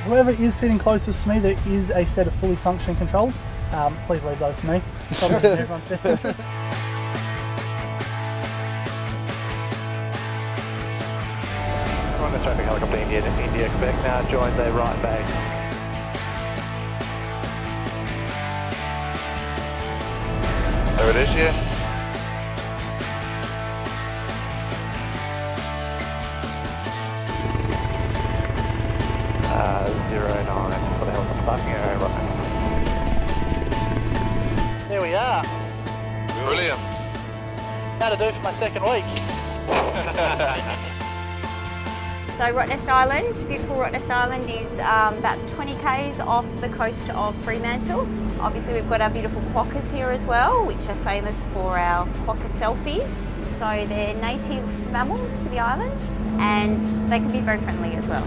Whoever is sitting closest to me, there is a set of fully functioning controls. Please leave those to me. It's probably in everyone's best interest. Rottnest traffic helicopter India Quebec now joins a right base. There it is, yeah. 09 for the helicopter parking area, Rottnest. There we are. Brilliant. How to do for my second week. So Rottnest Island, beautiful Rottnest Island is about 20 k's off the coast of Fremantle. Obviously we've got our beautiful quokkas here as well, which are famous for our quokka selfies. So they're native mammals to the island and they can be very friendly as well.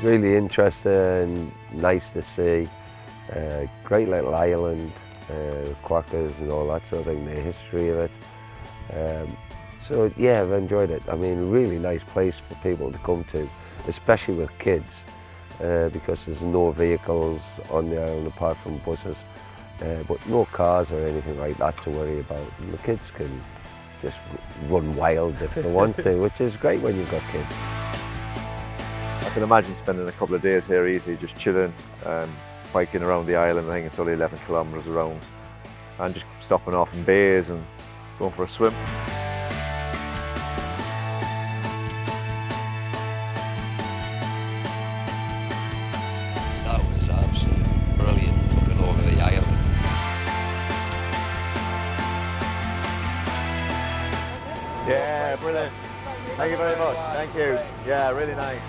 Really interesting, nice to see. Great little island, quokkas and all that sort of thing, the history of it. So yeah, I've enjoyed it. I mean, really nice place for people to come to, especially with kids, because there's no vehicles on the island apart from buses, but no cars or anything like that to worry about. And the kids can just run wild if they want to, which is great when you've got kids. I can imagine spending a couple of days here easily, just chilling, biking around the island. I think it's only 11 kilometres around, and just stopping off in bays and going for a swim. That was absolutely brilliant looking over the island. Yeah, brilliant. Thank you very much. Thank you. Yeah, really nice.